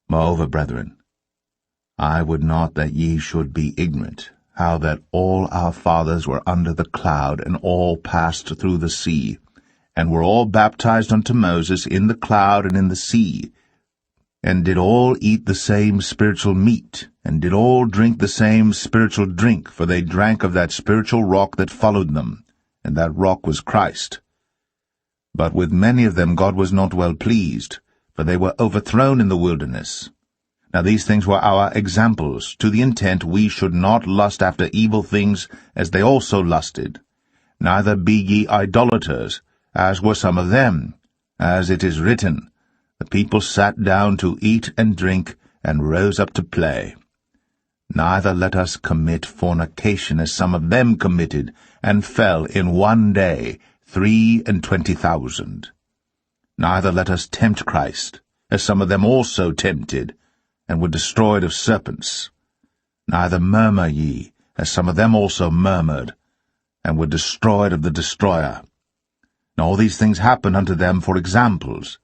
Moreover, brethren, I would not that ye should be ignorant, how that all our fathers were under the cloud, and all passed through the sea, and were all baptized unto Moses in the cloud and in the sea, and did all eat the same spiritual meat, and did all drink the same spiritual drink, for they drank of that spiritual rock that followed them, and that rock was Christ. But with many of them God was not well pleased, for they were overthrown in the wilderness. Now these things were our examples, to the intent we should not lust after evil things, as they also lusted. Neither be ye idolaters, as were some of them, as it is written, The people sat down to eat and drink, and rose up to play. Neither let us commit fornication, as some of them committed, and fell in one day 23,000. Neither let us tempt Christ, as some of them also tempted, and were destroyed of serpents. Neither murmur ye, as some of them also murmured, and were destroyed of the destroyer. And all these things happen unto them for examples,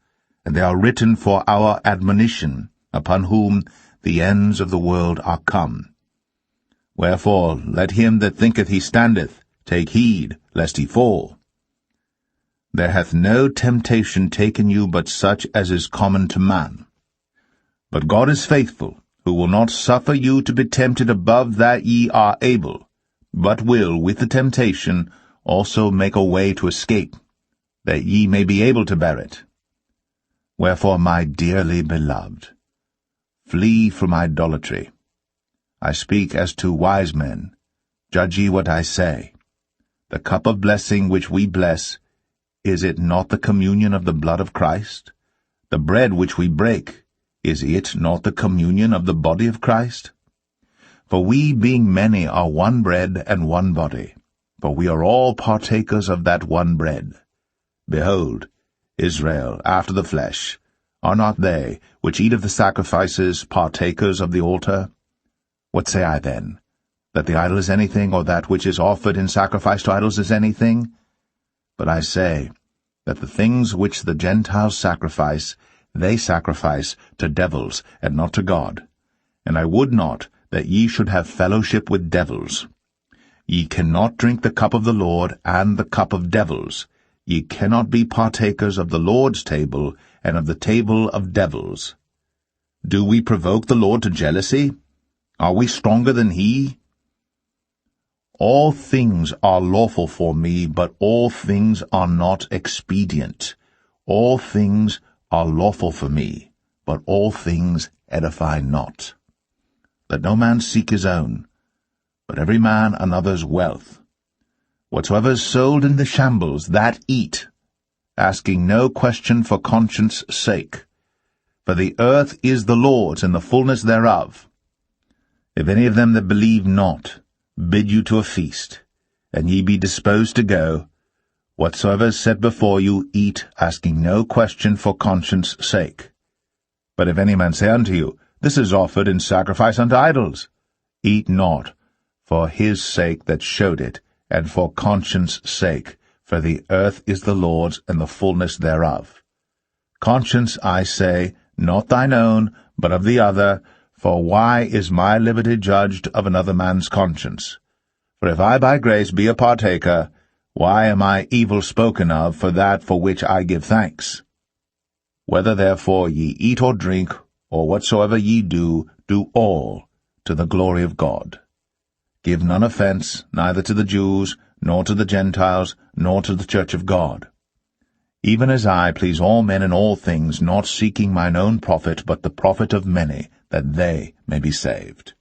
and they are written for our admonition, upon whom the ends of the world are come. Wherefore let him that thinketh he standeth take heed, lest he fall. There hath no temptation taken you but such as is common to man. But God is faithful, who will not suffer you to be tempted above that ye are able, but will with the temptation also make a way to escape, that ye may be able to bear it. Wherefore, my dearly beloved, flee from idolatry. I speak as to wise men. Judge ye what I say. The cup of blessing which we bless, is it not the communion of the blood of Christ? The bread which we break, is it not the communion of the body of Christ? For we, being many, are one bread and one body, for we are all partakers of that one bread. Behold, Israel, after the flesh, are not they which eat of the sacrifices partakers of the altar? What say I then? That the idol is anything, or that which is offered in sacrifice to idols is anything? But I say, that the things which the Gentiles sacrifice, they sacrifice to devils, and not to God. And I would not that ye should have fellowship with devils. Ye cannot drink the cup of the Lord and the cup of devils. Ye cannot be partakers of the Lord's table and of the table of devils. Do we provoke the Lord to jealousy? Are we stronger than he? All things are lawful for me, but all things are not expedient. All things are lawful for me, but all things edify not. Let no man seek his own, but every man another's wealth. Whatsoever is sold in the shambles, that eat, asking no question for conscience' sake. For the earth is the Lord's, and the fullness thereof. If any of them that believe not bid you to a feast, and ye be disposed to go, whatsoever is set before you, eat, asking no question for conscience' sake. But if any man say unto you, This is offered in sacrifice unto idols, eat not, for his sake that showed it, and for conscience' sake, for the earth is the Lord's, and the fullness thereof. Conscience, I say, not thine own, but of the other, for why is my liberty judged of another man's conscience? For if I by grace be a partaker, why am I evil spoken of for that for which I give thanks? Whether therefore ye eat or drink, or whatsoever ye do, do all to the glory of God. Give none offense, neither to the Jews, nor to the Gentiles, nor to the church of God. Even as I please all men in all things, not seeking mine own profit, but the profit of many, that they may be saved.